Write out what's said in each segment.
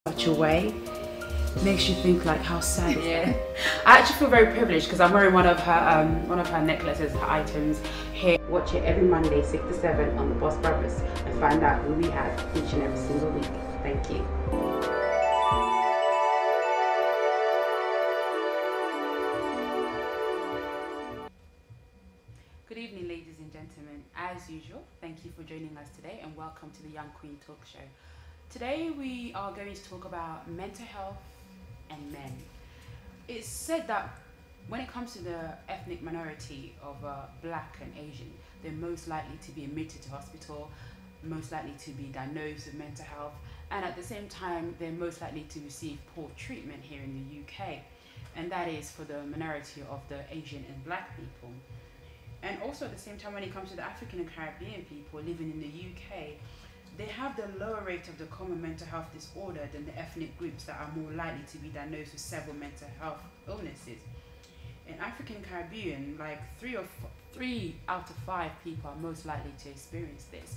such a way makes you think like how sad is it? I actually feel very privileged because I'm wearing one of her necklaces, her items here. Watch it every Monday 6 to 7 on the Boss Brothers and find out who we have each and every single week. Thank you. Good evening, ladies and gentlemen. As usual, thank you for joining us today and welcome to the Young Queen Talk Show. Today we are going to talk about mental health and men. It's said that when it comes to the ethnic minority of Black and Asian, they're most likely to be admitted to hospital, most likely to be diagnosed with mental health, and at the same time they're most likely to receive poor treatment here in the UK, and that is for the minority of the Asian and Black people. And also at the same time, when it comes to the African and Caribbean people living in the UK, they have the lower rate of the common mental health disorder than the ethnic groups that are more likely to be diagnosed with several mental health illnesses. In African and Caribbean, like 3 out of 5 people are most likely to experience this.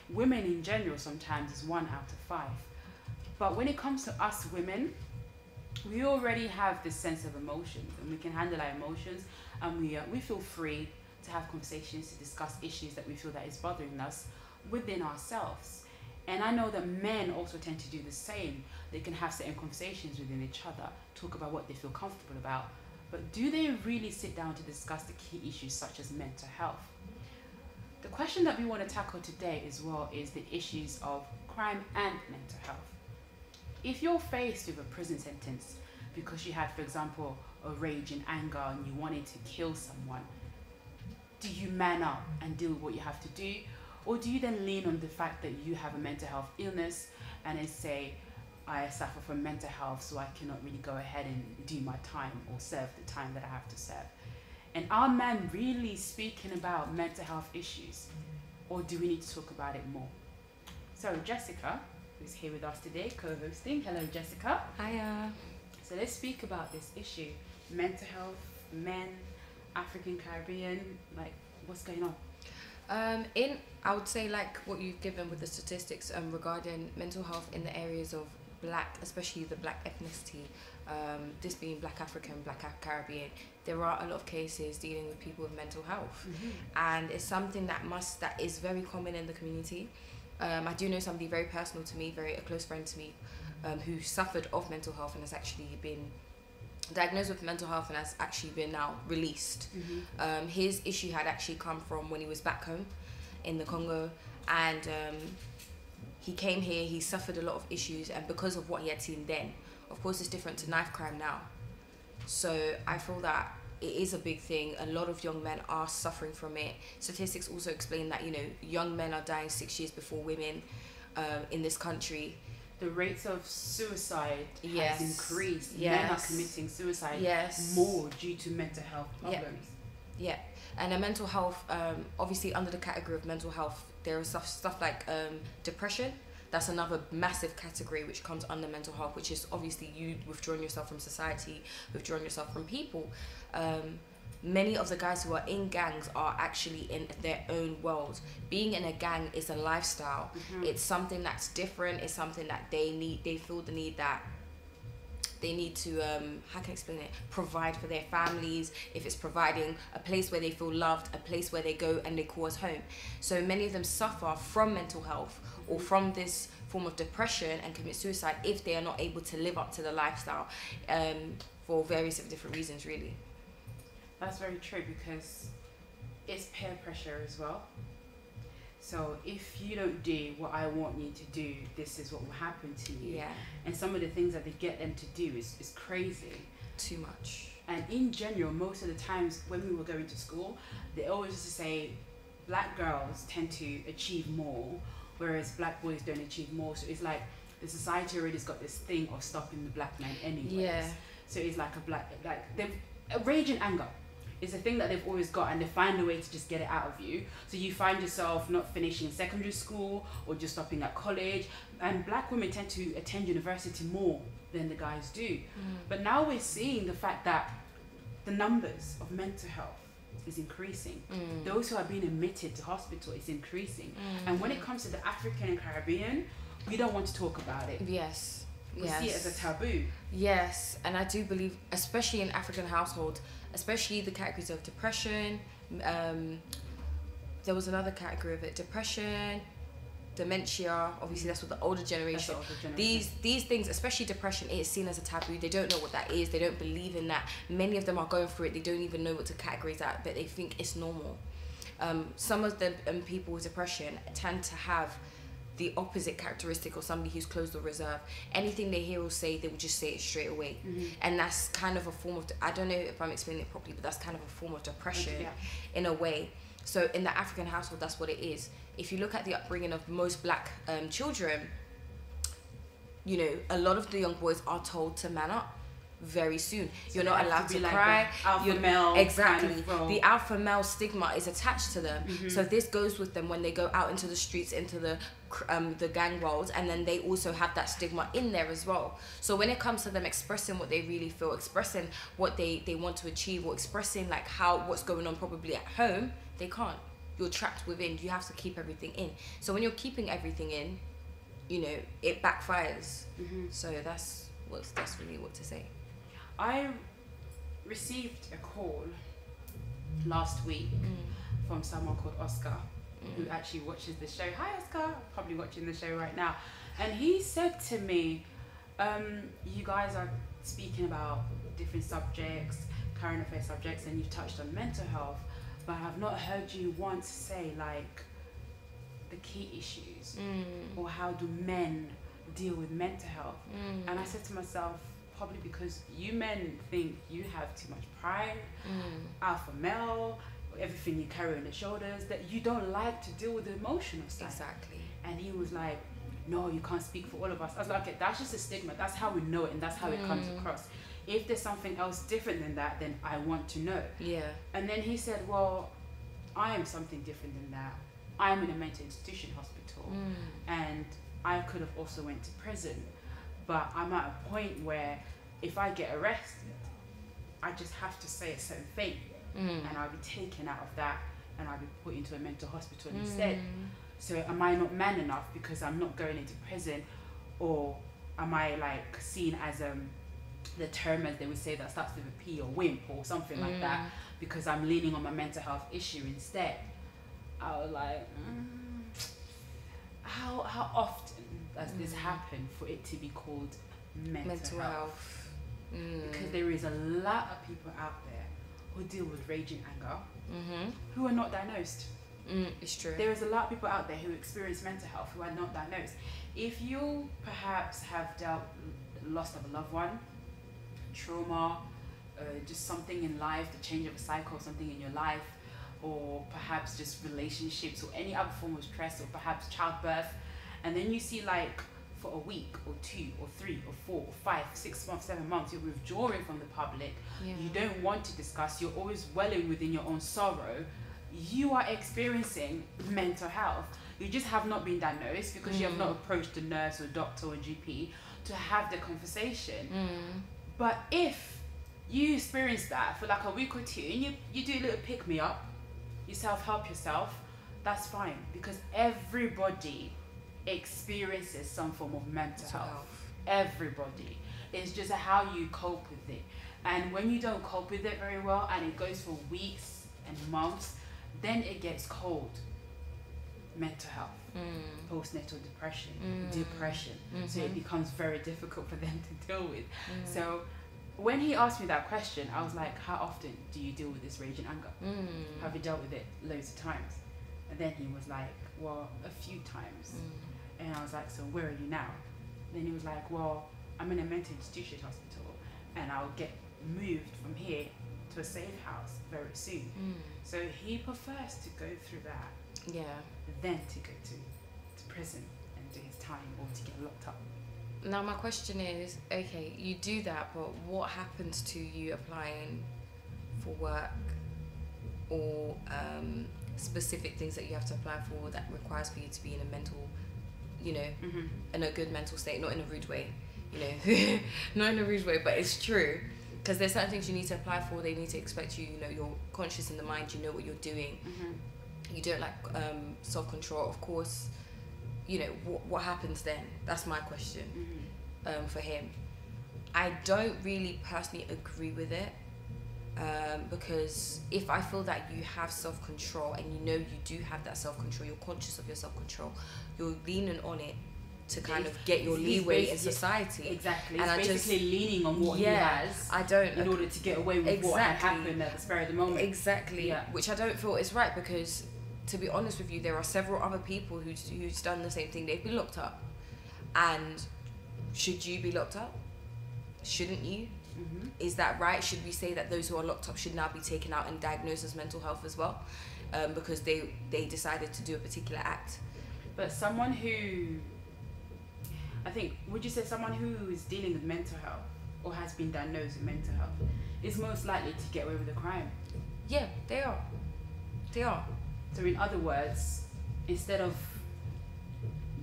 Women in general sometimes is 1 out of 5. But when it comes to us women, we already have this sense of emotions and we can handle our emotions, and we feel free to have conversations to discuss issues that we feel that is bothering us within ourselves. And I know that men also tend to do the same. They can have certain conversations within each other, talk about what they feel comfortable about, but do they really sit down to discuss the key issues such as mental health? The question that we want to tackle today as well is the issues of crime and mental health. If you're faced with a prison sentence because you had, for example, a rage and anger and you wanted to kill someone, do you man up and deal with what you have to do? Or do you then lean on the fact that you have a mental health illness and then say, I suffer from mental health, so I cannot really go ahead and do my time or serve the time that I have to serve? And are men really speaking about mental health issues? Or do we need to talk about it more? So Jessica, who's here with us today, co-hosting. Hello, Jessica. Hiya. So let's speak about this issue. Mental health, men, African, Caribbean, like what's going on? I would say like what you've given with the statistics regarding mental health in the areas of Black, especially the Black ethnicity, this being Black African, Black Caribbean, there are a lot of cases dealing with people with mental health, and it's something that is very common in the community. I do know somebody very personal to me, a close friend to me, who suffered of mental health and has actually been diagnosed with mental health and has actually been now released. His issue had actually come from when he was back home in the Congo, and he came here, he suffered a lot of issues, and because of what he had seen then, of course it's different to knife crime now. So I feel that it is a big thing. A lot of young men are suffering from it. Statistics also explain that, you know, young men are dying 6 years before women in this country. The rates of suicide has increased. Yes. Men are committing suicide more due to mental health problems. Yeah. And a mental health, obviously under the category of mental health, there is stuff like depression. That's another massive category which comes under mental health, which is obviously you withdrawing yourself from society, withdrawing yourself from people. Many of the guys who are in gangs are actually in their own world. Being in a gang is a lifestyle. It's something that's different. It's something that they feel the need that they need to, how can I explain it? Provide for their families. If it's providing a place where they feel loved, a place where they go and they call us home. So many of them suffer from mental health or from this form of depression and commit suicide if they are not able to live up to the lifestyle for various different reasons, really. That's very true, because it's peer pressure as well. So if you don't do what I want you to do, this is what will happen to you. Yeah. And some of the things that they get them to do is crazy. Too much. And in general, most of the times when we were going to school, they always used to say Black girls tend to achieve more, whereas Black boys don't achieve more. So it's like the society already has got this thing of stopping the Black man anyways. Yeah. So it's like rage and anger is a thing that they've always got, and they find a way to just get it out of you. So you find yourself not finishing secondary school or just stopping at college, and Black women tend to attend university more than the guys do. But now we're seeing the fact that the numbers of mental health is increasing. Those who are being admitted to hospital is increasing. And when it comes to the African and Caribbean, we don't want to talk about it. Yes. We see it as a taboo. Yes, and I do believe, especially in African households, especially the categories of depression, there was another category of it, depression, dementia, obviously that's what the older generation. These things, especially depression, it is seen as a taboo. They don't know what that is. They don't believe in that. Many of them are going through it. They don't even know what to categorize that, but they think it's normal. Some of the people with depression tend to have the opposite characteristic of somebody who's closed or reserved. Anything they hear or say, they will just say it straight away. And that's kind of a form of, I don't know if I'm explaining it properly, but that's kind of a form of depression in a way. So in the African household, that's what it is. If you look at the upbringing of most black children, you know, a lot of the young boys are told to man up very soon. So you're not allowed to cry. Alpha male. Exactly. Kind of the alpha male stigma is attached to them. So this goes with them when they go out into the streets, into the gang world, and then they also have that stigma in there as well. So when it comes to them expressing what they really feel, expressing what they want to achieve, or expressing like what's going on probably at home, they can't. You're trapped within. You have to keep everything in. So when you're keeping everything in, you know, it backfires. So that's really what to say. I received a call last week from someone called Oscar, who actually watches the show. Hi Oscar, probably watching the show right now. And he said to me, you guys are speaking about different subjects, current affairs subjects, and you've touched on mental health, but I've not heard you once say like the key issues or how do men deal with mental health. And I said to myself, probably because you men think you have too much pride, alpha male, everything you carry on your shoulders, that you don't like to deal with the emotional side. Exactly. And he was like, no, you can't speak for all of us. I was like, okay, that's just a stigma. That's how we know it, and that's how it comes across. If there's something else different than that, then I want to know. Yeah. And then he said, well, I am something different than that. I'm in a mental institution hospital, and I could have also went to prison, but I'm at a point where if I get arrested, I just have to say a certain thing, and I'll be taken out of that, and I'll be put into a mental hospital instead. So am I not man enough because I'm not going into prison, or am I like seen as the term, as they would say, that starts with a P, or wimp or something like that, because I'm leaning on my mental health issue instead? I was like, how often does this happen for it to be called mental health? Because there is a lot of people out there who deal with raging anger who are not diagnosed. It's true. There is a lot of people out there who experience mental health who are not diagnosed. If you perhaps have dealt loss of a loved one, trauma, just something in life, the change of a cycle, something in your life, or perhaps just relationships or any other form of stress, or perhaps childbirth, and then you see like for a week or 2 or 3 or 4 or 5, 6 months, 7 months, you're withdrawing from the public, you don't want to discuss, you're always dwelling within your own sorrow, you are experiencing mental health. You just have not been diagnosed because you have not approached a nurse or doctor or GP to have the conversation. But if you experience that for like a week or 2 and you do a little pick me up, you self-help yourself, that's fine, because everybody experiences some form of mental health. Everybody. It's just how you cope with it. And when you don't cope with it very well and it goes for weeks and months, then it gets called mental health, postnatal depression. So it becomes very difficult for them to deal with. So when he asked me that question, I was like, how often do you deal with this raging anger? Have you dealt with it loads of times? And then he was like, well, a few times. And I was like, so where are you now? And then he was like, well, I'm in a mental institution hospital, and I'll get moved from here to a safe house very soon. So he prefers to go through that than to go to prison and do his time, or to get locked up. Now my question is, okay, you do that, but what happens to you applying for work, or specific things that you have to apply for that requires for you to be in a mental, you know, in a good mental state, not in a rude way, you know, not in a rude way, but it's true. Because there's certain things you need to apply for. They need to expect you, you know, you're conscious in the mind, you know what you're doing. You don't like self-control, of course. You know, what happens then? That's my question. for him. I don't really personally agree with it, because if I feel that you have self-control and you know you do have that self-control, you're conscious of your self-control, you're leaning on it to kind of get your leeway in society. Exactly. And it's basically leaning on what he has in order to get away with what had happened at the spur of the moment. Exactly. Yeah. Which I don't feel is right, because to be honest with you, there are several other people who's done the same thing. They've been locked up. And should you be locked up? Shouldn't you? Mm-hmm. Is that right? Should we say that those who are locked up should now be taken out and diagnosed as mental health as well, because they decided to do a particular act? But someone who, I think, would you say someone who is dealing with mental health or has been diagnosed with mental health is most likely to get away with a crime? Yeah, they are. They are. So in other words, instead of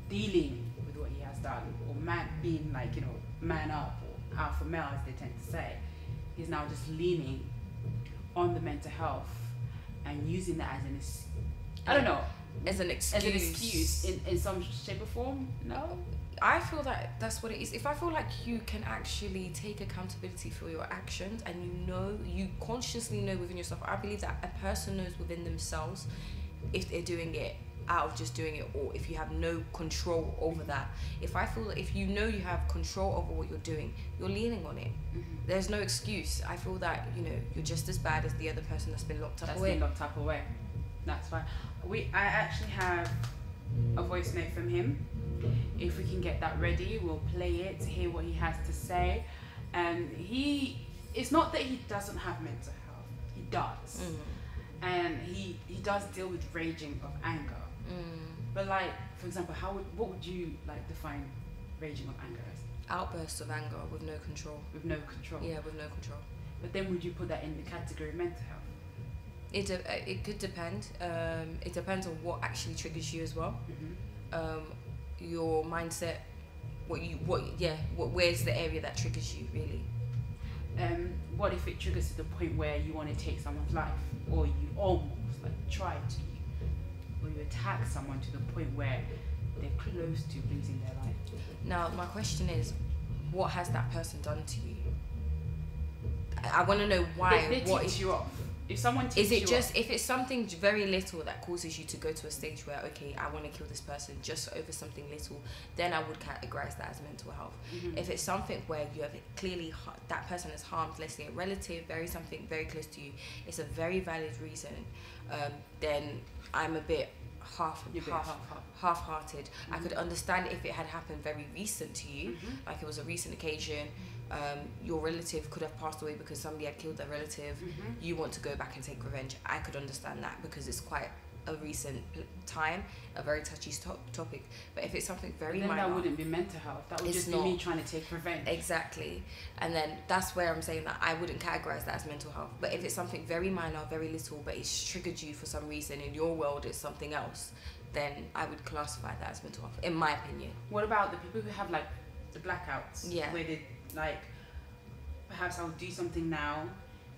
dealing with what he has done, or being like, man up, alpha male as they tend to say, he's now just leaning on the mental health and using that as an excuse in some shape or form. No, I feel that that's what it is. If I feel like you can actually take accountability for your actions, and you consciously know within yourself, I believe that a person knows within themselves if they're doing it out of just doing it, or if you have no control over that. If I feel that if you know you have control over what you're doing, you're leaning on it. Mm-hmm. There's no excuse. I feel that you're just as bad as the other person that's been locked up away. That's fine. I actually have a voice note from him. If we can get that ready, we'll play it to hear what he has to say. And it's not that he doesn't have mental health. He does. Mm-hmm. And he does deal with raging of anger. But like, for example, what would you like define raging of anger as? Outbursts of anger with no control. With no control. Yeah, with no control. But then would you put that in the category of mental health? It could depend. It depends on what actually triggers you as well. Mm-hmm. Your mindset. Where's the area that triggers you really? What if it triggers to the point where you want to take someone's life, or you almost try to? Or you attack someone to the point where they're close to losing their life? Now, my question is, what has that person done to you? I want to know why. They tick you off. If someone ticks you off, if it's something very little that causes you to go to a stage where, okay, I want to kill this person just over something little, then I would categorize that as mental health. Mm-hmm. If it's something where you have clearly that person has harmed, let's say a relative, something very close to you, it's a very valid reason, then I'm a bit half-hearted. Mm-hmm. I could understand if it had happened very recent to you, mm-hmm. like it was a recent occasion. Your relative could have passed away because somebody had killed their relative. Mm-hmm. You want to go back and take revenge. I could understand that because it's quite a recent time, a very touchy topic. But if it's something very minor, that wouldn't be mental health. That would just be me trying to take revenge. Exactly. And then that's where I'm saying that I wouldn't categorize that as mental health. But if it's something very minor, very little, but it's triggered you for some reason, in your world it's something else, then I would classify that as mental health, in my opinion. What about the people who have like the blackouts? Yeah. Where they like, perhaps I'll do something now,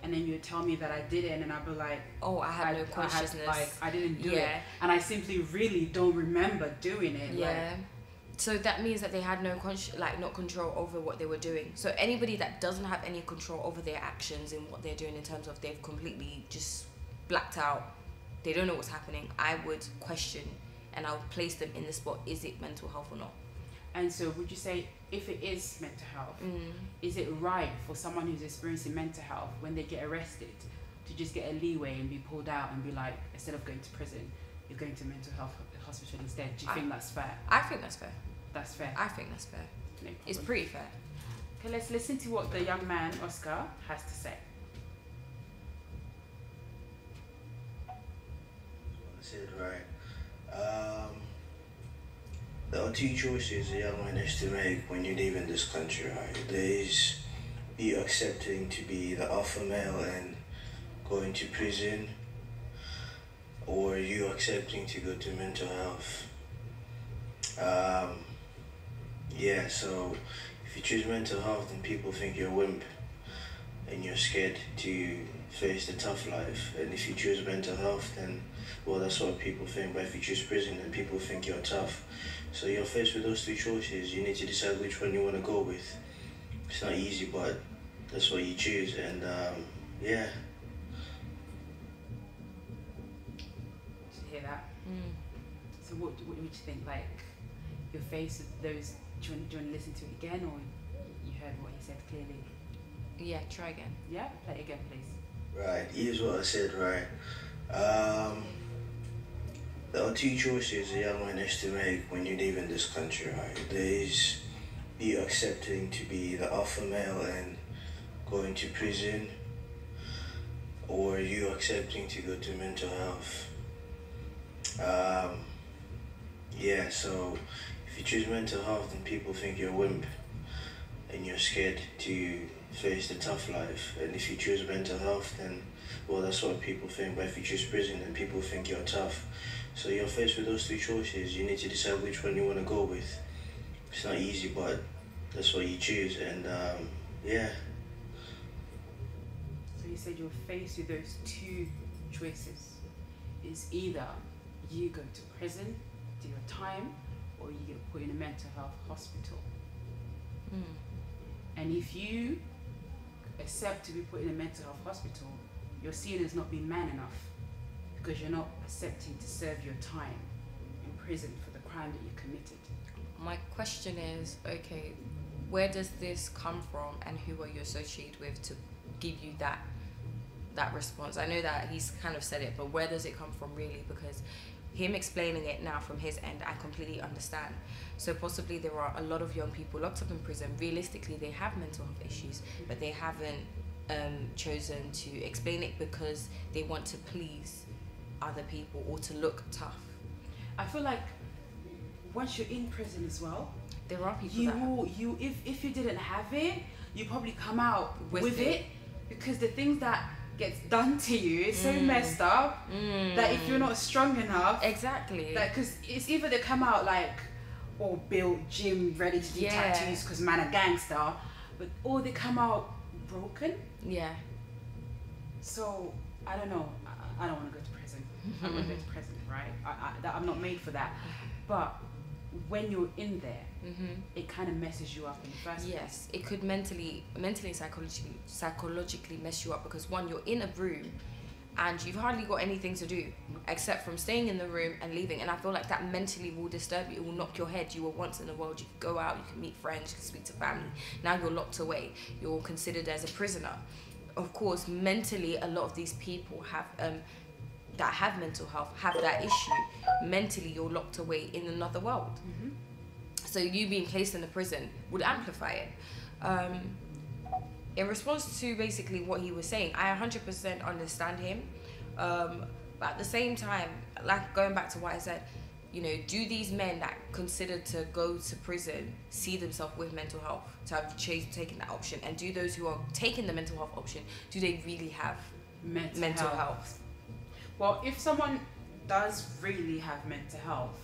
and then you tell me that I didn't, and I'll be like, oh, I had no consciousness. I didn't do it, and I simply really don't remember doing it. Yeah. So that means that they had no not control over what they were doing. So anybody that doesn't have any control over their actions and what they're doing, in terms of they've completely just blacked out, they don't know what's happening, I would question, and I would place them in the spot, is it mental health or not? And so would you say, if it is mental health, is it right for someone who's experiencing mental health, when they get arrested, to just get a leeway and be pulled out and be like, instead of going to prison, you're going to mental health hospital instead? Do you think that's fair? I think that's fair. That's fair? I think that's fair. No problem. It's pretty fair. Okay, let's listen to what the young man, Oscar, has to say. That's it, right. There are two choices a young man has to make when you're leaving this country, right? There is be accepting to be the alpha male and going to prison, or you accepting to go to mental health. Yeah, so if you choose mental health, then people think you're a wimp and you're scared to face the tough life. And if you choose mental health, then, well, that's what people think. But if you choose prison, then people think you're tough So you're faced with those two choices. You need to decide which one you want to go with. It's not easy, but that's what you choose. And yeah. Did you hear that? So what would you think? Like, you're faced with those. Do you want to listen to it again, or you heard what he said clearly? Yeah, try again. Yeah, play it again, please. Right, here's what I said, right? There are two choices a young man has to make when you live in this country, right? There is you accepting to be the alpha male and going to prison, or you accepting to go to mental health. Yeah, so if you choose mental health, then people think you're a wimp and you're scared to face the tough life. And if you choose mental health, then, well, that's what people think. But if you choose prison, then people think you're tough. So you're faced with those two choices. You need to decide which one you want to go with. It's not easy, but that's what you choose. And yeah. So you said you're faced with those two choices. It's either you go to prison, do your time, or you get put in a mental health hospital. And if you accept to be put in a mental health hospital, you're seen as not being man enough, because you're not accepting to serve your time in prison for the crime that you committed. My question is, okay, where does this come from, and who are you associated with to give you that response? I know that he's kind of said it, but where does it come from really? Because him explaining it now from his end, I completely understand. So possibly there are a lot of young people locked up in prison. Realistically, they have mental health issues, but they haven't chosen to explain it because they want to please other people or to look tough. I feel like once you're in prison as well, there are people if you didn't have it, you probably come out with it, because the things that gets done to you is so messed up that if you're not strong enough, exactly, because it's either they come out like all built, gym, ready to do tattoos because man a gangster, or they come out broken. Yeah. So I don't know. I don't want to go to prison. I don't want to go to prison, right? I'm not made for that. But when you're in there, it kind of messes you up in the first place. Yes, it could mentally and psychologically mess you up, because one, you're in a room and you've hardly got anything to do except from staying in the room and leaving, and I feel like that mentally will disturb you. It will knock your head. You were once in the world, you could go out, you can meet friends, you can speak to family. Now you're locked away, you're considered as a prisoner. Of course, mentally, a lot of these people have that have mental health have that issue. Mentally, you're locked away in another world. So you being placed in a prison would amplify it. In response to basically what he was saying, I 100% understand him. But at the same time, like going back to what I said, you know, do these men that consider to go to prison see themselves with mental health, to have taken that option? And do those who are taking the mental health option, do they really have mental health? Well, if someone does really have mental health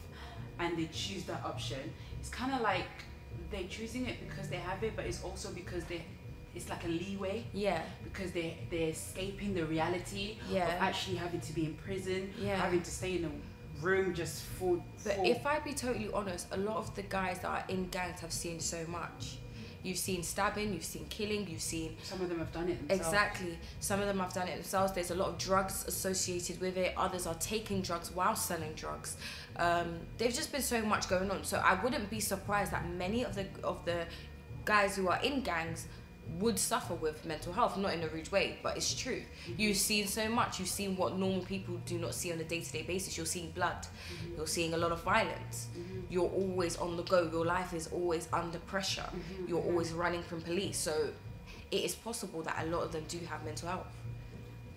and they choose that option, it's kind of like they're choosing it because they have it, but it's also because it's like a leeway. Yeah. Because they're escaping the reality of actually having to be in prison, having to stay in a room just for. But if I be totally honest, a lot of the guys that are in gangs have seen so much. You've seen stabbing, you've seen killing, you've seen... Some of them have done it themselves. Exactly. Some of them have done it themselves. There's a lot of drugs associated with it. Others are taking drugs while selling drugs. There's just been so much going on. So I wouldn't be surprised that many of the guys who are in gangs would suffer with mental health, not in a rude way, but it's true. You've seen so much. You've seen what normal people do not see on a day-to-day basis. You're seeing blood. You're seeing a lot of violence. You're always on the go. Your life is always under pressure. You're always running from police. So it is possible that a lot of them do have mental health.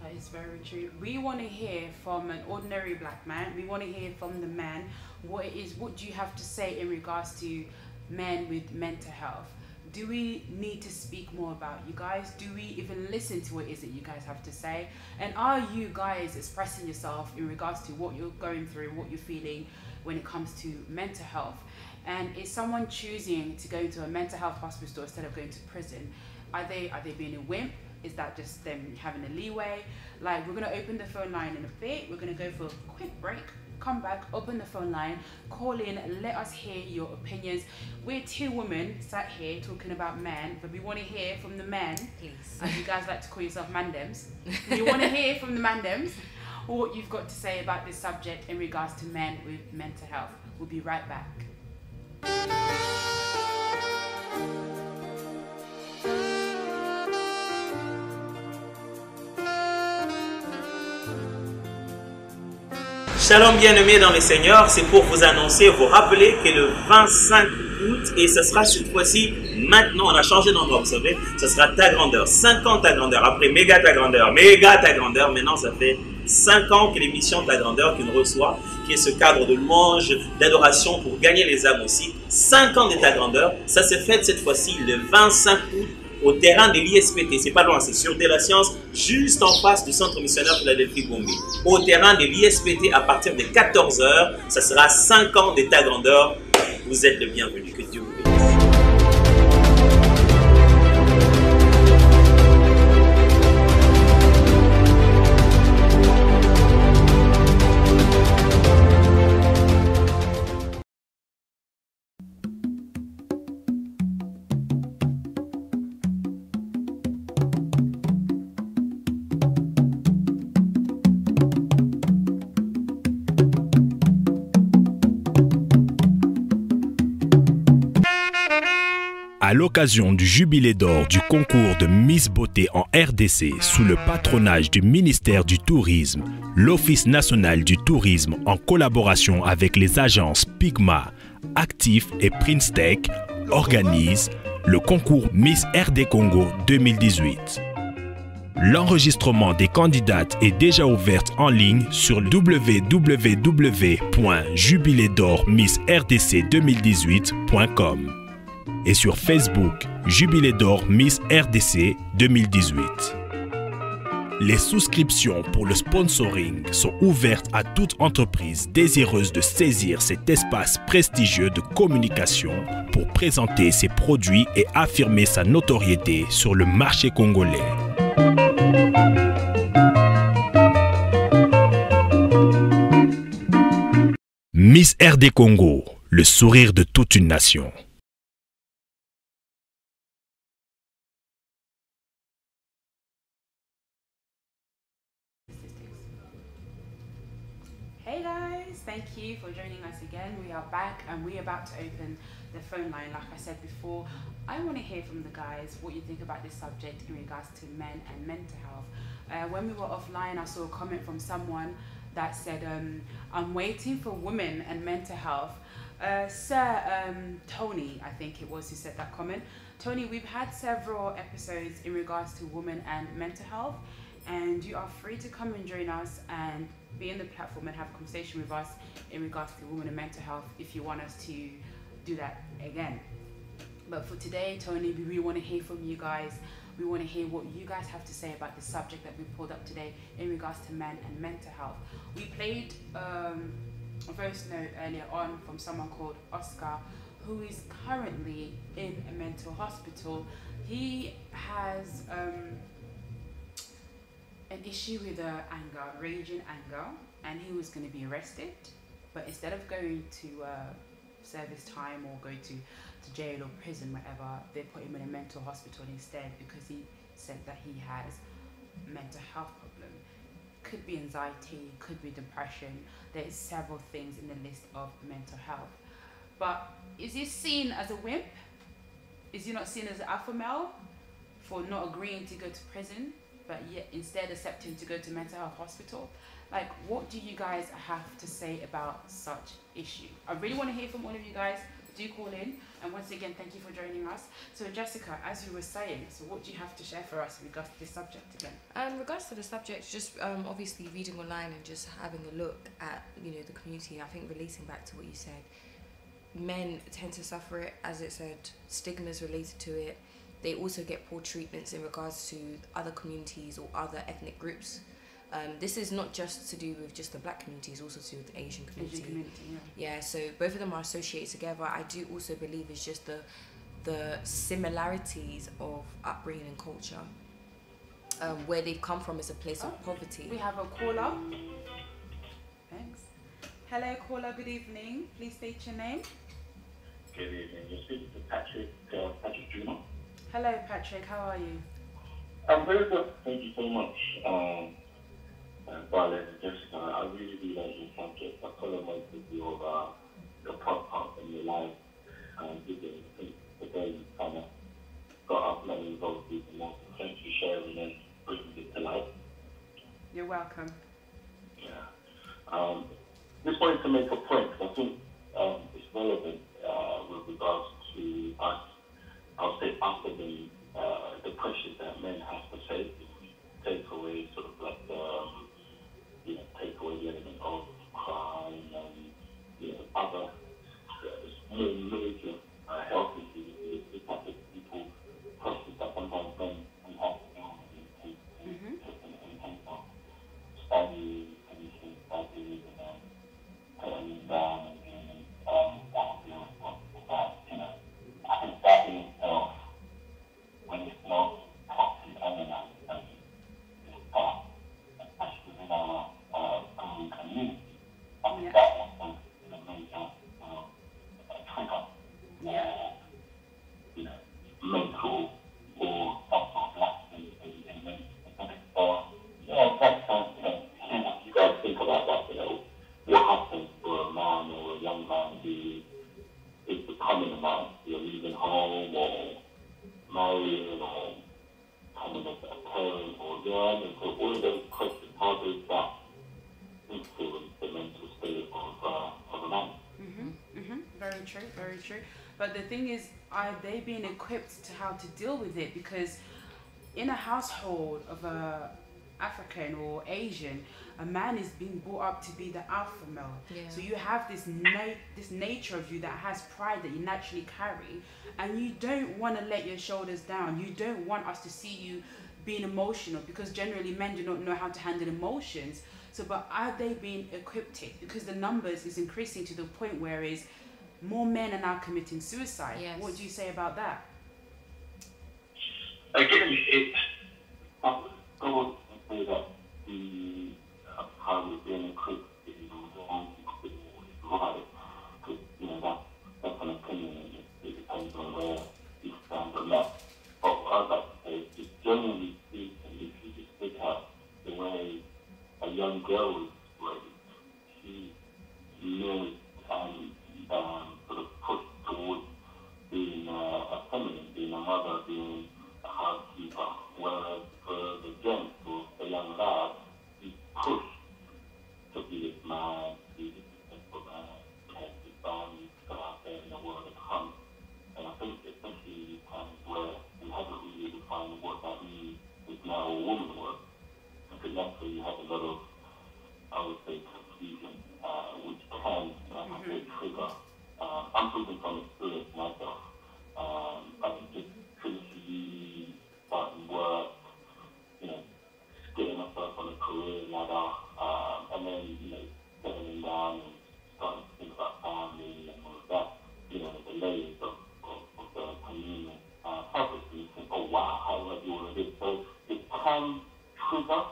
That is very true. We want to hear from an ordinary black man. We want to hear from the man what it is. What do you have to say in regards to men with mental health? Do we need to speak more about you guys? Do we even listen to what it is that you guys have to say? And are you guys expressing yourself in regards to what you're going through, what you're feeling when it comes to mental health? And is someone choosing to go into a mental health hospital instead of going to prison? Are they being a wimp? Is that just them having a leeway? Like, we're going to open the phone line in a bit. We're going to go for a quick break. come back, open the phone line, call in, let us hear your opinions. We're two women sat here talking about men, but we want to hear from the men. Please. As you guys like to call yourself mandems. We want to hear from the mandems what you've got to say about this subject in regards to men with mental health. We'll be right back. Shalom bien-aimés dans le Seigneur, c'est pour vous annoncer, vous rappeler que le 25 août, et ce sera cette fois-ci, maintenant, on a changé d'endroit, vous savez, ce sera ta grandeur, 5 ans ta grandeur, après méga ta grandeur, maintenant ça fait 5 ans que l'émission Ta Grandeur qui nous reçoit, qui est ce cadre de louange, d'adoration pour gagner les âmes aussi, 5 ans de Ta Grandeur, ça s'est fait cette fois-ci le 25 août, au terrain de l'ISPT, c'est pas loin, c'est sur de la science, juste en face du centre missionnaire Philadelphie Gombe. Au terrain de l'ISPT à partir de 14 h, ça sera 5 ans de Ta Grandeur. Vous êtes le bienvenu, que Dieu vous bénisse. À l'occasion du jubilé d'or du concours de Miss Beauté en RDC sous le patronage du ministère du Tourisme, l'Office national du tourisme en collaboration avec les agences Pigma, Actif et Prince Tech organise le concours Miss RD Congo 2018. L'enregistrement des candidates est déjà ouvert en ligne sur www.jubilédormissrdc2018.com et sur Facebook Jubilé d'or Miss RDC 2018. Les souscriptions pour le sponsoring sont ouvertes à toute entreprise désireuse de saisir cet espace prestigieux de communication pour présenter ses produits et affirmer sa notoriété sur le marché congolais. Miss RD Congo, le sourire de toute une nation. Hey guys, thank you for joining us again. We are back and we're about to open the phone line. Like I said before, I want to hear from the guys what you think about this subject in regards to men and mental health. When we were offline, I saw a comment from someone that said, I'm waiting for women and mental health. Tony, I think it was, who said that comment. Tony, we've had several episodes in regards to women and mental health, and you are free to come and join us and be in the platform and have a conversation with us in regards to women and mental health if you want us to do that again. But for today, Tony, we really want to hear from you guys. We want to hear what you guys have to say about the subject that we pulled up today in regards to men and mental health. We played a voice note earlier on from someone called Oscar, who is currently in a mental hospital. He has an issue with anger, raging anger, and he was going to be arrested, but instead of going to service time or go to jail or prison, whatever, they put him in a mental hospital instead because he said that he has mental health problem. Could be anxiety, could be depression. There's several things in the list of mental health. But is he seen as a wimp? Is he not seen as an alpha male for not agreeing to go to prison, but yet instead accepting to go to mental health hospital? Like, what do you guys have to say about such issue? I really want to hear from all of you guys. Do call in, and once again, thank you for joining us. So Jessica, as you were saying, so what do you have to share for us in regards to this subject again? In regards to the subject, just obviously reading online and just having a look at, you know, the community. I think relating back to what you said, men tend to suffer it, as it said, stigmas related to it. They also get poor treatments in regards to other communities or other ethnic groups. This is not just to do with just the black community, it's also to do with the Asian community. Yeah, so both of them are associated together. I do also believe it's just the similarities of upbringing and culture. Where they've come from is a place of poverty. We have a caller. Thanks. Hello, caller. Good evening. Please state your name. Good evening. You're speaking to Patrick Jr. Hello, Patrick. How are you? I'm very good. Thank you so much. Marlene and Jessica, I really do like your subject. I follow most of your podcast and your live videos. I think today you kind of got up many involved with the more potentially sharing and bringing it to life. You're welcome. Yeah. Just wanted to make a point, because I think it's relevant with regards to us, I'll say after the pressures that men have to face, if we take away sort of like take away the element of crime and other more major health issues, the type of people pressures that sometimes men we have to deal with and study, finishing studies and turning down and doing that would be responsible for that, I think that in itself, when it's not properly analysed and it's done, especially within our growing community, I think that also is a major trigger for mental or some sort of lapse in many specific. That's hear what you guys think about that, what happens for a man or a young man who is becoming a man, leaving home or marrying or becoming a parent or young, and so all of those questions, how does that influence the mental state of a man? Very true, very true. But the thing is, are they being equipped to how to deal with it? Because in a household of a African or Asian, a man is being brought up to be the alpha male. Yeah. So you have this nature of you that has pride that you naturally carry, and you don't want to let your shoulders down. You don't want us to see you being emotional, because generally men do not know how to handle emotions. So, but are they being equipped? Because the numbers is increasing to the point where is more men are now committing suicide. Yes. What do you say about that? Again, I would go and say that how we're being equipped is right, because that's an opinion, and it depends on where you stand on that. But what I'd like to say is, just generally speaking, if you just look at the way a young girl is raised, she's nurtured and sort of pushed towards being a feminine, being a mother, being a housekeeper, whereas for the gent or the young lad, he's pushed to be this man, to be this successful man, to have his family, to go out there in the world and hunt. And I think especially in these times where we haven't really defined what that means is now a woman work, I think that's where you have a lot of, I would say, confusion, which can, like I say, trigger. I'm speaking from experience myself. I think just finishing uni, starting work, getting myself on a career ladder, and then, settling down and starting to think about family and all of that, the layers of the communal fabric, and you think, oh wow, how do I do all of this? So it can trigger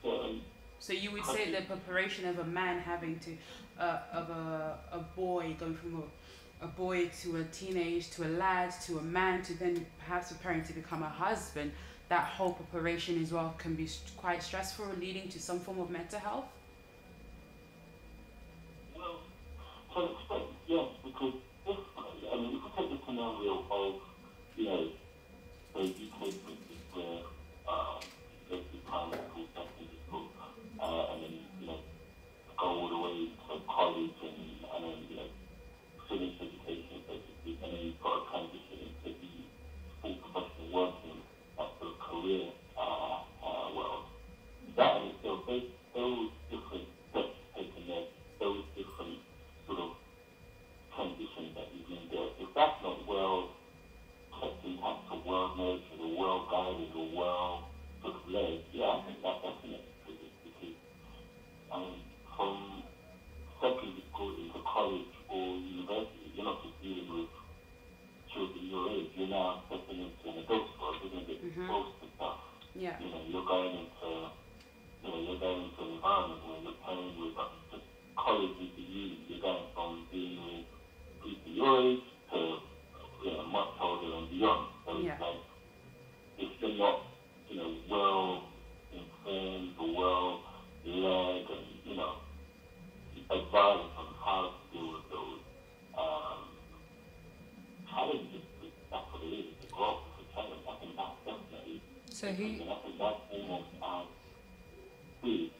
certain. So you would say the preparation of a man having to, of a boy going from a boy to a teenage to a lad to a man to then perhaps preparing to become a husband, that whole preparation as well can be quite stressful, leading to some form of mental health? Well, to an extent, yes, because if you take the scenario of, the UK, for instance, where there's the primary school, secondary school, and then, go all the way to college and then, finish education, basically, and then you've got to transition into the full professional working, the career world. That in itself, those different steps taken there, those different sort of transitions that you need there, if that's not well kept intact or well nurtured or well guided or well sort of led, I think that definitely triggers, because from secondary school into college or university, you're not just dealing with children your age, you're now stepping into an adult world, you're going to get exposed to stuff. Yeah. You're going into an environment where you're playing with just college is So who? And I think that's almost as big,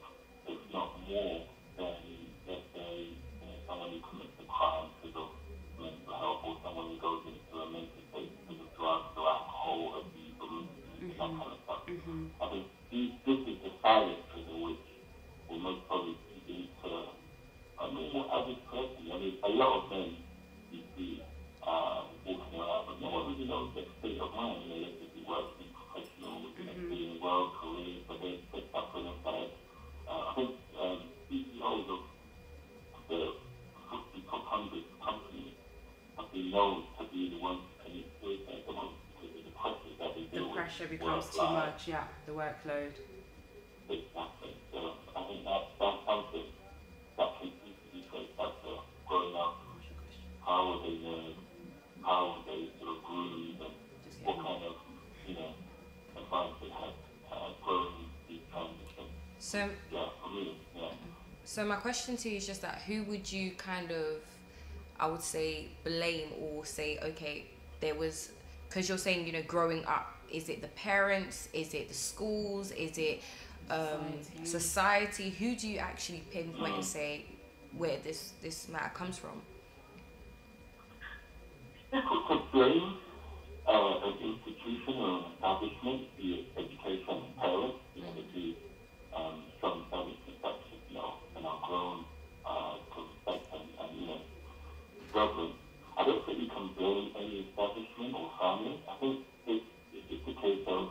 if not more, than, let's say, someone who commits a crime because of mental health, or someone who goes into a mental state because of drugs or alcohol abuse or that kind of stuff. I think this is the silent trigger which will most probably lead to a normal average person. I mean, a lot of men you see walking around, but no one really knows their state of mind. You know, they could be working professional, being well careers, but they're suffering inside. I think CEOs of the FTSE top 100 companies have been known to be the ones who commit suicide the most because of the pressures that they deal with. The pressure becomes too much, the workload. Exactly. So I think that's something that can easily trace back to growing up. How were they learned? How were they sort of groomed? And what kind of, advice they had growing these kinds of things. So, yeah, for me, yeah. So my question to you is just that who would you kind of, I would say, blame or say, okay, there was, because you're saying, growing up, is it the parents? Is it the schools? Is it society? Who do you actually pinpoint and say where this matter comes from? People could blame an institution or an establishment, be it education and parents, the two strong establishments that and are grown to respect and reverence. I don't think you can blame any establishment or family. I think it's a case of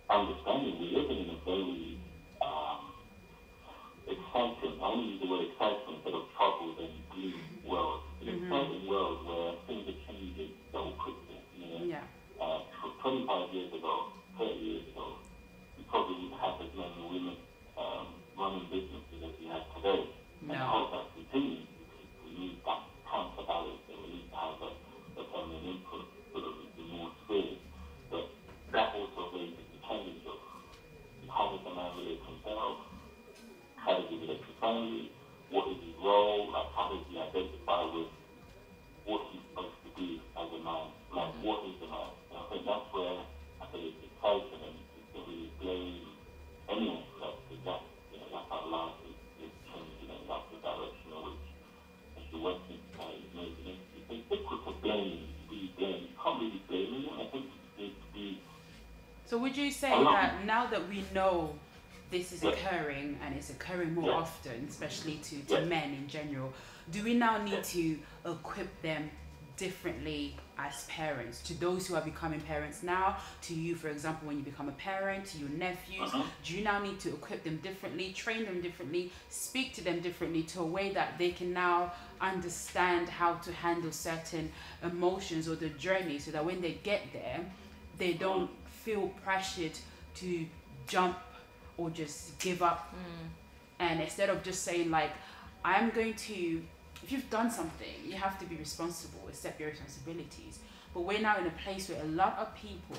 understanding we live in a very exciting, I only use the word exciting instead of troubled and gloom world. An exciting world where things are changing so quickly. 25 years ago, 30 years ago, we probably didn't have as many women running businesses as we have today. No. And I hope that continues because we need that counterbalance and we need to have a feminine input sort of in more spheres. But that also raises the challenge of how does a man relate to himself? How does he relate to family? What is his role? Like, how does he identify with what he's supposed to be as a man? Like, what is a man? And I think that's where I think it's exciting and you can really blame anyone for that because that's our life is changing and that's the direction in which as the Western society is moving into. It's difficult to blame, you can't really blame anyone. I think it needs to be. So would you say that now that we know this is occurring and it's occurring more often, especially to men in general, do we now need to equip them differently as parents, to those who are becoming parents now, to you, for example, when you become a parent, to your nephews? Do you now need to equip them differently, train them differently, speak to them differently to a way that they can now understand how to handle certain emotions or the journey so that when they get there, they don't feel pressured to jump or just give up? And instead of just saying like, I'm going to, if you've done something, you have to be responsible, accept your responsibilities. But we're now in a place where a lot of people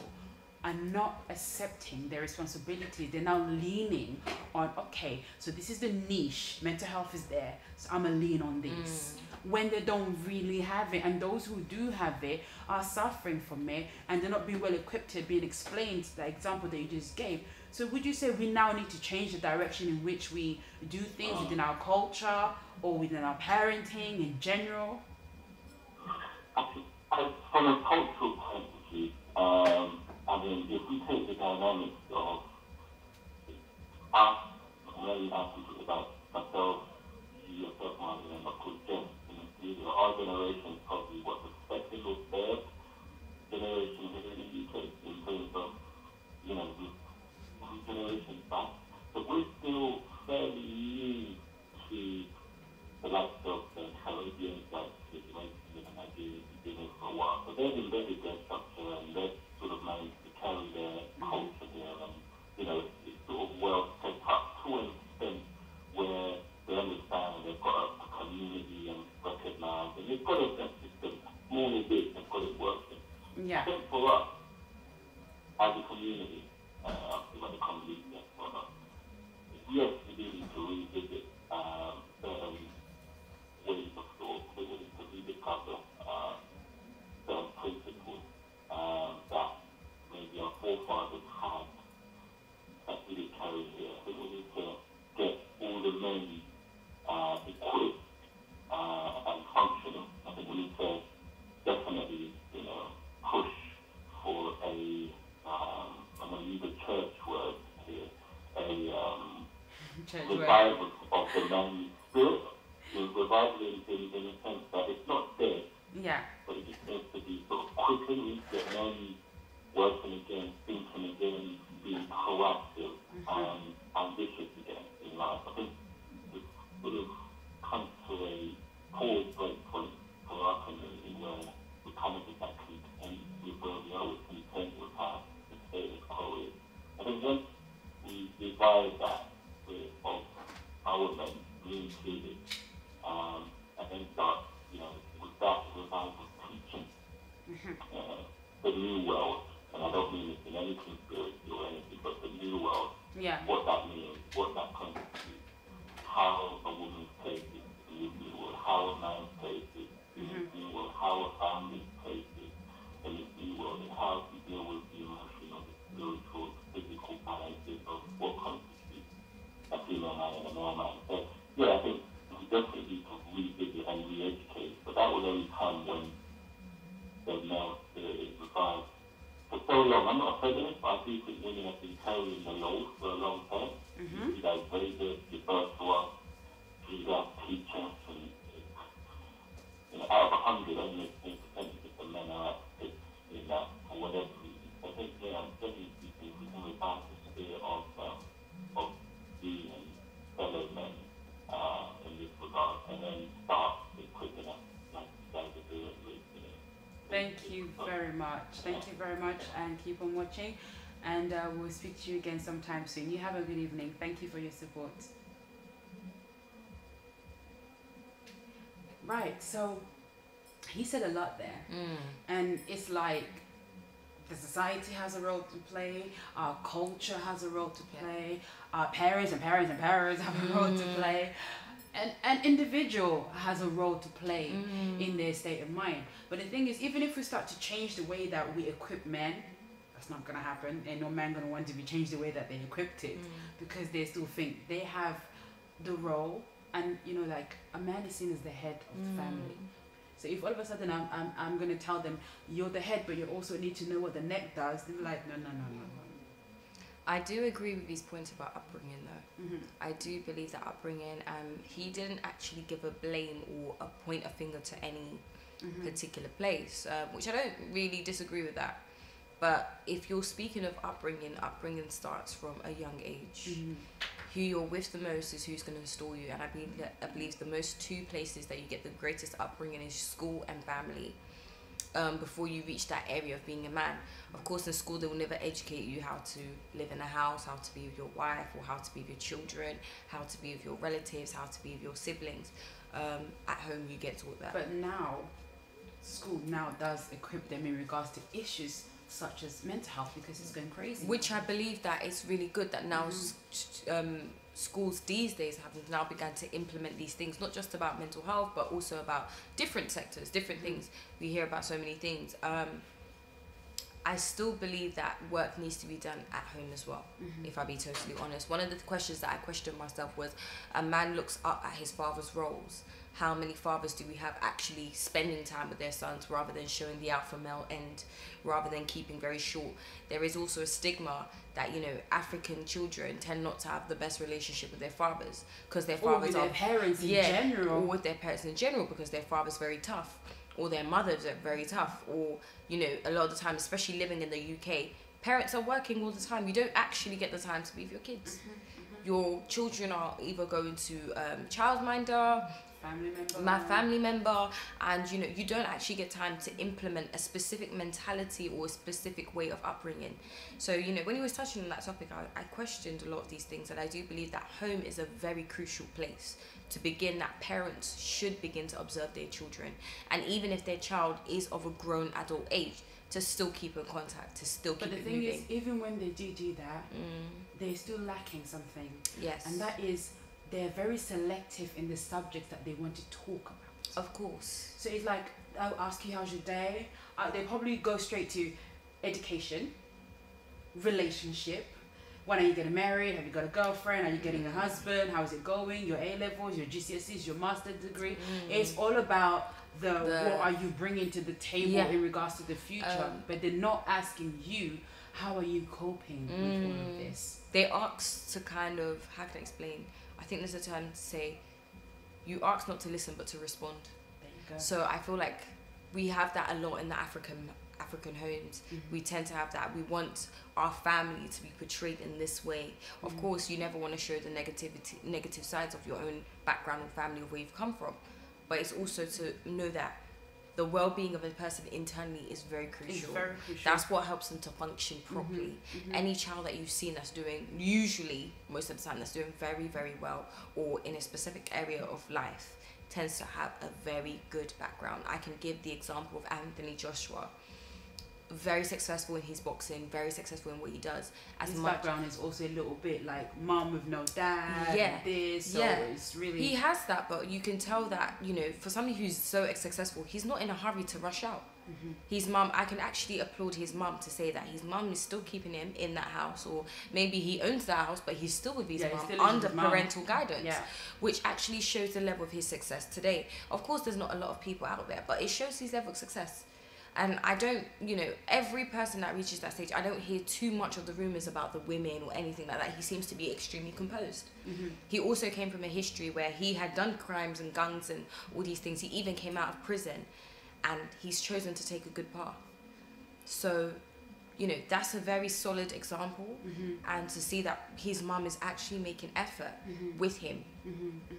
are not accepting their responsibilities. They're now leaning on, okay, so this is the niche, mental health is there, so I'm gonna lean on this. When they don't really have it, and those who do have it are suffering from it, and they're not being well equipped to being explained, the example that you just gave. So would you say we now need to change the direction in which we do things within our culture or within our parenting in general? From a cultural point of view, I mean, if we take the dynamics of us, really asking about myself, you, yourself, Marlene, and of course, Jen, our generation is probably what the second or third generation here in the UK in terms of, the generations back. But we're still fairly new to the likes of the Caribbean, like the Jamaican and Nigerians who've been here for a while. So they've embedded their structure and they've sort of managed to carry their culture here and, it's sort of well set up to an extent where they understand and they've got a community and recognize and they've got a system, more than big, they've got it working. I think for us, as a community, about the community, yes, we do need to revisit certain ways of thought, we need to rediscover certain principles that maybe our forefathers revival of the manly spirit. The revival in a sense that it's not dead, Yeah. but it just needs to be sort of quickened. We need to get men working again, thinking again, being proactive and ambitious again in life. I think it's sort of come to a pause break point for our community where we kind of get that content with where we are, we're content with how the status quo is. I think once we revive that with of our men, me included, and then start, with that revival teaching the new world, and I don't mean it in any conspiracy or anything, but the new world, Yeah. what that means, what that constitutes, how a woman's place is in this new world, how a man's place is in this new world, how a family's place is in this new world, and how to deal with the emotional, the spiritual, the physical balances of what constitutes a female man and a male man. So, yeah, I think we definitely need to revisit and re-educate, but that will only come when the male spirit is revived. For so long, I'm not a feminist, but I do think women have been carrying the load for a long time. You guys raise us, give birth to us, you guys teach us, and out of 100, only 10% of the men are active in that for whatever reason. I think, I'm definitely speaking, we can revive the spirit of being fellow men in this regard, and then start equipping us like you guys are doing with, Thank you very much. Thank you very much, and keep on watching. And we'll speak to you again sometime soon. You have a good evening. Thank you for your support. Right, so he said a lot there. And it's like the society has a role to play, our culture has a role to play, our parents and parents and parents have a role to play. And an individual has a role to play in their state of mind. But the thing is, even if we start to change the way that we equip men, that's not going to happen. And no man going to want to be changed the way that they equipped it, because they still think they have the role. And, like, a man is seen as the head of the family. So if all of a sudden I'm going to tell them, you're the head, but you also need to know what the neck does, they're like, no. I do agree with his points about upbringing, though. I do believe that upbringing, he didn't actually give a blame or a point a finger to any particular place, which I don't really disagree with that. But if you're speaking of upbringing starts from a young age. Who you're with the most is who's going to install you, and I believe the most two places that you get the greatest upbringing is school and family. Before you reach that area of being a man. Of course, in school they will never educate you how to live in a house, how to be with your wife, or how to be with your children, how to be with your relatives, how to be with your siblings. At home you get taught that. But now, school now does equip them in regards to issues such as mental health, because it's going crazy. Which I believe that it's really good that now schools these days have now begun to implement these things, not just about mental health, but also about different sectors, different things. We hear about so many things. I still believe that work needs to be done at home as well, if I be totally honest. One of the questions that I questioned myself was, a man looks up at his father's roles. How many fathers do we have actually spending time with their sons rather than showing the alpha male end, rather than keeping very short? There is also a stigma that, African children tend not to have the best relationship with their fathers, because their fathers or with their parents in general. Or with their parents in general, because their father's very tough, or their mothers are very tough, or, a lot of the time, especially living in the UK, parents are working all the time. You don't actually get the time to be with your kids. Your children are either going to childminder, family member, and you don't actually get time to implement a specific mentality or a specific way of upbringing. So when he was touching on that topic, I questioned a lot of these things, and I do believe that home is a very crucial place to begin, that parents should begin to observe their children, and even if their child is of a grown adult age, to still keep in contact, to still keep it moving. But the thing is, even when they do that, they're still lacking something. Yes. And that is, they're very selective in the subjects that they want to talk about. Of course. So it's like, I'll ask you, how's your day? They probably go straight to education, relationship. When are you getting married? Have you got a girlfriend? Are you getting a husband? How's it going? Your A-levels, your GCSEs, your master's degree. It's all about what are you bringing to the table in regards to the future. But they're not asking you, how are you coping with all of this? They ask to kind of, how can I explain? I think there's a term to say, you ask not to listen but to respond. There you go. So I feel like we have that a lot in the African homes. We tend to have that. We want our family to be portrayed in this way. Of course, you never want to show the negative sides of your own background or family or where you've come from, but it's also to know that the well-being of a person internally is very crucial. It's very crucial. That's what helps them to function properly. Any child that you've seen that's doing, usually most of the time, that's doing very, very well, or in a specific area of life, tends to have a very good background. I can give the example of Anthony Joshua. Very successful in his boxing, very successful in what he does. His background is also a little bit like mom with no dad, so it's really... He has that, but you can tell that, you know, for somebody who's so successful, he's not in a hurry to rush out. His mum, I can actually applaud his mum to say that his mum is still keeping him in that house, or maybe he owns that house, but he's still with his mum under parental guidance, which actually shows the level of his success today. Of course, there's not a lot of people out there, but it shows his level of success. And I don't, you know, every person that reaches that stage, I don't hear too much of the rumours about the women or anything like that. He seems to be extremely composed. He also came from a history where he had done crimes and guns and all these things. He even came out of prison, and he's chosen to take a good path. So, you know, that's a very solid example. And to see that his mum is actually making effort with him,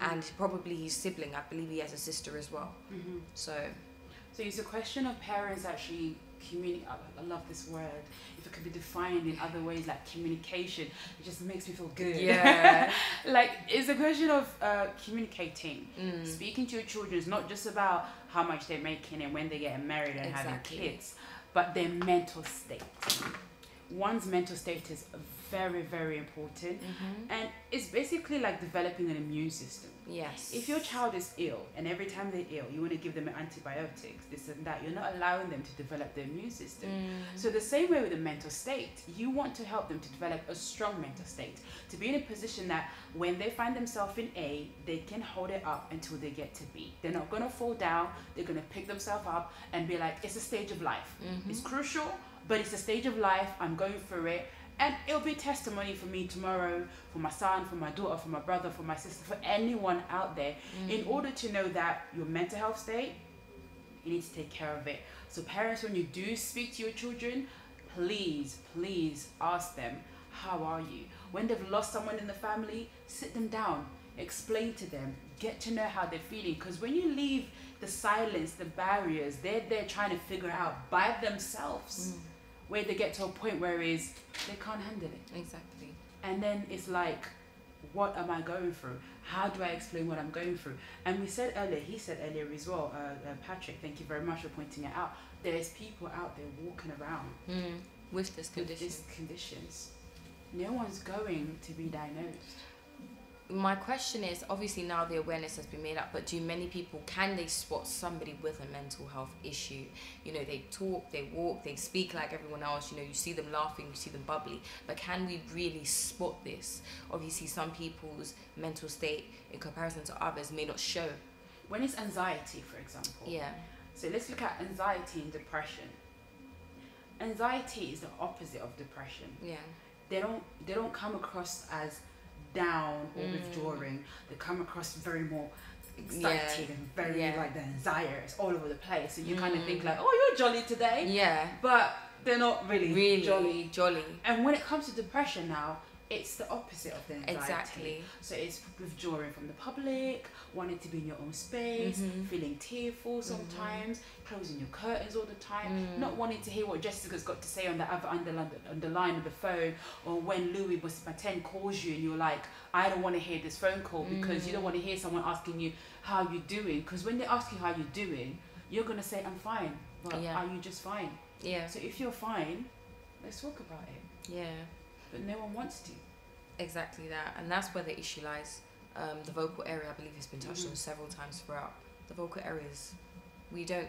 and probably his sibling, I believe he has a sister as well. So it's a question of parents actually communicate. I love this word. If it could be defined in other ways, like communication, it just makes me feel good. Yeah. Like, it's a question of communicating. Speaking to your children is not just about how much they're making and when they're getting married and having kids, but their mental state. One's mental state is very, very important. And it's basically like developing an immune system. Yes. If your child is ill and every time they're ill, you want to give them antibiotics, this and that, you're not allowing them to develop their immune system. So the same way with the mental state, you want to help them to develop a strong mental state, to be in a position that when they find themselves in A, they can hold it up until they get to B. They're not going to fall down. They're going to pick themselves up and be like, it's a stage of life. It's crucial, but it's a stage of life. I'm going through it. And it'll be testimony for me tomorrow, for my son, for my daughter, for my brother, for my sister, for anyone out there, in order to know that your mental health state, you need to take care of it. So parents, when you do speak to your children, please, please ask them, how are you? When they've lost someone in the family, sit them down, explain to them, get to know how they're feeling. Because when you leave the silence, the barriers, they're trying to figure it out by themselves. Where they get to a point where they can't handle it. Exactly. And then it's like, what am I going through? How do I explain what I'm going through? And we said earlier, he said earlier as well, Patrick, thank you very much for pointing it out. There's people out there walking around with this condition. With these conditions. No one's going to be diagnosed. My question is, obviously now the awareness has been made up, but do many people, can they spot somebody with a mental health issue? You know, they talk, they walk, they speak like everyone else, you know, you see them laughing, you see them bubbly, but can we really spot this? Obviously some people's mental state in comparison to others may not show. When it's anxiety, for example. Yeah. So let's look at anxiety and depression. Anxiety is the opposite of depression. Yeah. They don't come across as down or withdrawing. They come across very more excited and very like the anxiety is all over the place. So you kind of think like, oh, you're jolly today. Yeah. But they're not really jolly. And when it comes to depression now, it's the opposite of the anxiety. Exactly. So it's withdrawing from the public, wanting to be in your own space, feeling tearful sometimes, closing your curtains all the time, not wanting to hear what Jessica's got to say on the other on the line of the phone, or when Louis Busmaten calls you and you're like, I don't want to hear this phone call, because you don't want to hear someone asking you how you're doing. Because when they ask you how you're doing, you're going to say, I'm fine. But are you just fine? Yeah. So if you're fine, let's talk about it. Yeah. But no one wants to. Exactly that, and that's where the issue lies. The vocal area, I believe, has been touched on several times throughout. The vocal areas, we don't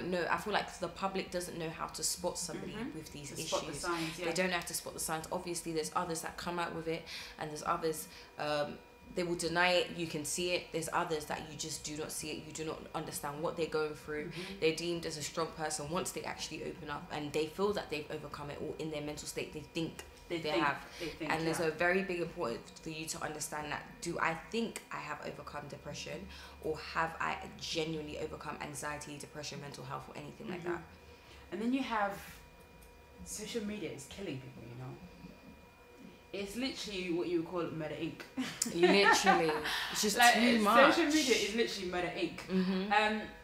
know. I feel like the public doesn't know how to spot somebody with these issues. Spot the signs, They don't know how to spot the signs. Obviously, there's others that come out with it, and there's others they will deny it. You can see it. There's others that you just do not see it. You do not understand what they're going through. They're deemed as a strong person once they actually open up, and they feel that they've overcome it, or in their mental state they think they have. And there's a very big importance for you to understand that, do I think I have overcome depression, or have I genuinely overcome anxiety, depression, mental health, or anything like that? And then you have social media is killing people, you know. It's literally what you would call murder ink. Literally. It's just like, too much. Social media is literally murder ink.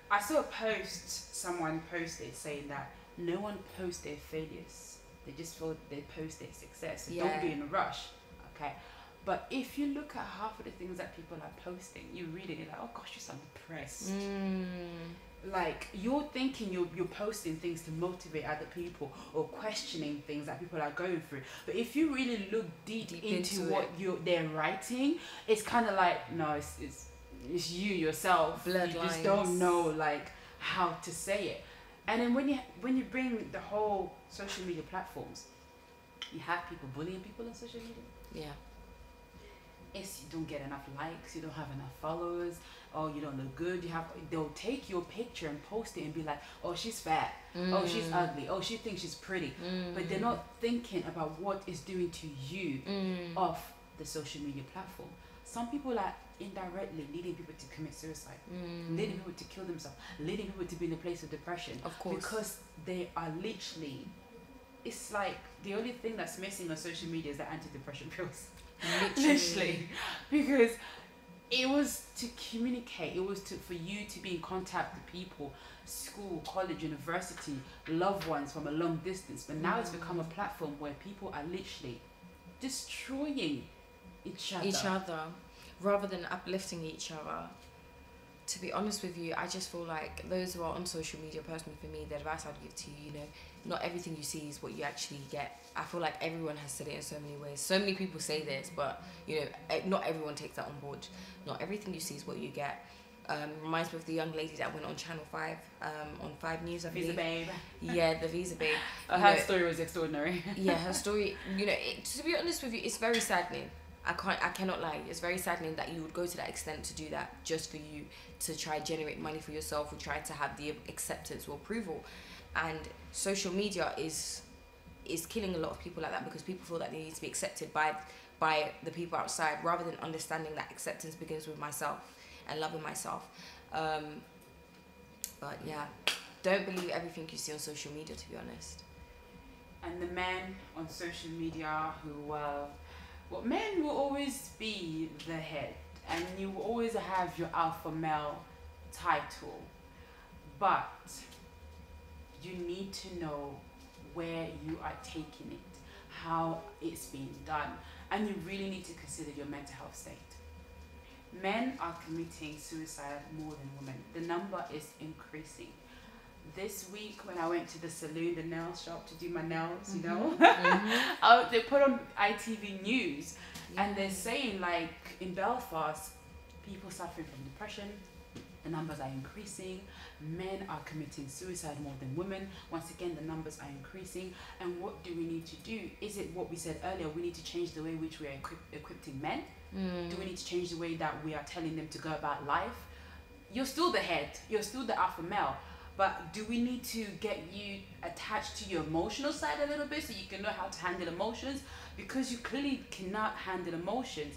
I saw a post, someone posted saying that no one posts their failures. They just feel they post their success. So don't be in a rush. Okay. But if you look at half of the things that people are posting, you read it, you're like, oh gosh, you're so depressed. Like, you're thinking you're posting things to motivate other people, or questioning things that people are going through. But if you really look deep into what they're writing, it's kind of like, no, it's you yourself. You just don't know like how to say it. And then when you bring the whole social media platforms, you have people bullying people on social media. It's, you don't get enough likes, you don't have enough followers, or you don't look good. They'll take your picture and post it and be like, oh, she's fat, oh, she's ugly, oh, she thinks she's pretty. But they're not thinking about what it's doing to you off the social media platform. Some people are indirectly leading people to commit suicide, leading people to kill themselves, leading people to be in a place of depression. Of course. Because they are literally, it's like the only thing that's missing on social media is the antidepressant pills. Literally. Because it was to communicate, it was for you to be in contact with people, school, college, university, loved ones from a long distance. But now it's become a platform where people are literally destroying each other rather than uplifting each other. To be honest with you, I just feel like those who are on social media, personally for me, the advice I'd give to you, you know, not everything you see is what you actually get. I feel like everyone has said it in so many ways. So many people say this, but you know, not everyone takes that on board. Not everything you see is what you get. Reminds me of the young lady that went on Channel 5, on 5 News, I believe. Visa Babe. Yeah, the Visa Babe. Her story was extraordinary. Yeah, her story, you know, to be honest with you, it's very saddening. I cannot lie. It's very saddening that you would go to that extent to do that just for you to try to generate money for yourself, or try to have the acceptance or approval. And social media is killing a lot of people like that, because people feel that they need to be accepted by the people outside, rather than understanding that acceptance begins with myself and loving myself. But yeah, don't believe everything you see on social media, to be honest. And the men on social media who well, men will always be the head, and you will always have your alpha male title, but you need to know where you are taking it, how it's being done, and you really need to consider your mental health state. Men are committing suicide more than women. The number is increasing. This week when I went to the salon, the nail shop, to do my nails, you know, they put on ITV News, and they're saying, like, in Belfast, people suffering from depression, the numbers are increasing. Men are committing suicide more than women. Once again, the numbers are increasing. And what do we need to do? Is it what we said earlier? We need to change the way which we are equipping men. Do we need to change the way that we are telling them to go about life? You're still the head. You're still the alpha male. But do we need to get you attached to your emotional side a little bit so you can know how to handle emotions? Because you clearly cannot handle emotions.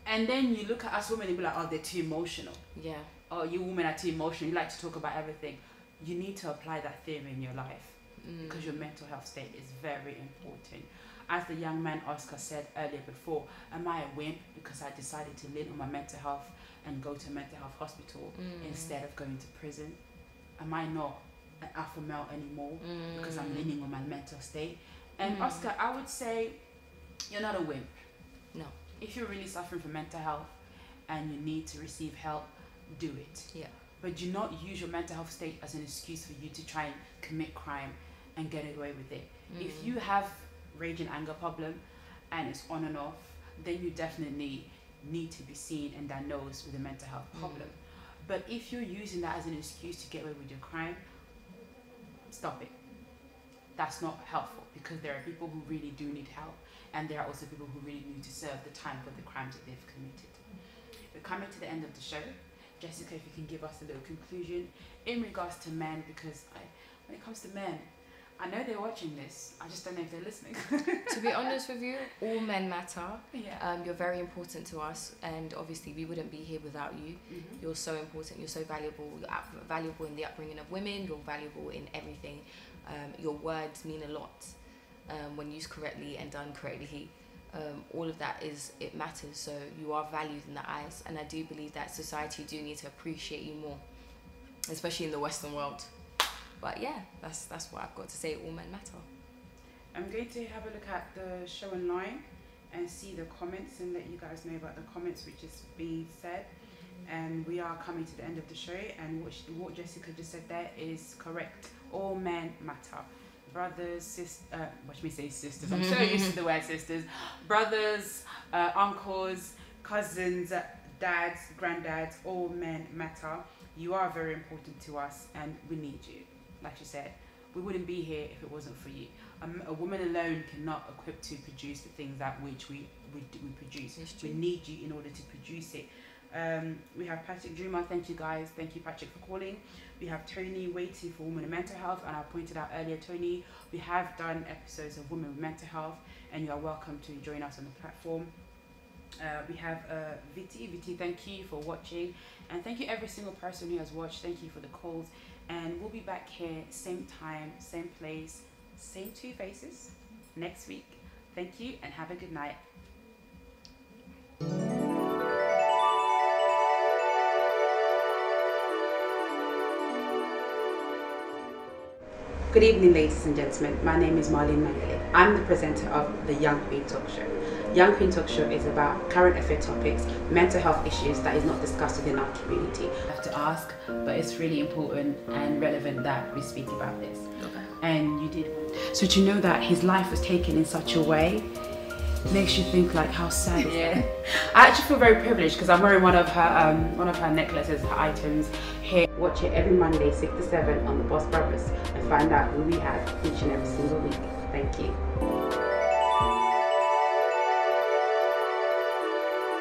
And then you look at us women and be like, oh, they're too emotional. Yeah. Oh, you women are too emotional. You like to talk about everything. You need to apply that theory in your life, because your mental health state is very important. As the young man Oscar said earlier before, am I a wimp because I decided to lean on my mental health and go to a mental health hospital instead of going to prison? Am I not an alpha male anymore because I'm leaning on my mental state? And Oscar, I would say you're not a wimp. No. If you're really suffering from mental health and you need to receive help, do it. Yeah. But do not use your mental health state as an excuse for you to try and commit crime and get away with it. If you have rage and anger problem and it's on and off, then you definitely need to be seen and diagnosed with a mental health problem. But if you're using that as an excuse to get away with your crime, stop it. That's not helpful, because there are people who really do need help, and there are also people who really need to serve the time for the crimes that they've committed. we're coming to the end of the show. Jessica, if you can give us a little conclusion in regards to men, because when it comes to men, I know they're watching this. I just don't know if they're listening. To be honest with you, all men matter. Yeah. You're very important to us, and obviously we wouldn't be here without you. You're so important. You're so valuable. You're valuable in the upbringing of women. You're valuable in everything. Your words mean a lot when used correctly and done correctly. All of that it matters. So you are valued in the eyes, and I do believe that society do need to appreciate you more, especially in the Western world. But yeah, that's what I've got to say. All men matter. I'm going to have a look at the show online and see the comments and let you guys know about the comments which is being said. And we are coming to the end of the show, and what Jessica just said there is correct. All men matter. Brothers, sisters, watch me say sisters, I'm so used to the word sisters. Brothers, uncles, cousins, dads, granddads, all men matter. You are very important to us, and we need you. Like you said, we wouldn't be here if it wasn't for you. A woman alone cannot equip to produce the things that which we produce. We need you in order to produce it. We have Patrick Juma. Thank you guys. Thank you, Patrick, for calling. We have Tony waiting for women and mental health, and I pointed out earlier, Tony, we have done episodes of women with mental health, and you are welcome to join us on the platform. We have Viti, thank you for watching, and thank you every single person who has watched. Thank you for the calls, and we'll be back here same time, same place, same two faces next week. Thank you, and have a good night. Good evening, ladies and gentlemen. My name is Marlene. I'm the presenter of the Young Queen Talk Show. Young Queen Talk Show is about current affair topics, mental health issues that is not discussed within our community. I have to ask, but it's really important and relevant that we speak about this. Okay. And you did. So to know that his life was taken in such a way makes you think like how sad is it? I actually feel very privileged because I'm wearing one of her necklaces, her items here. Watch it every Monday 6 to 7 on the Boss Brothers and find out who we have each and every single week. Thank you.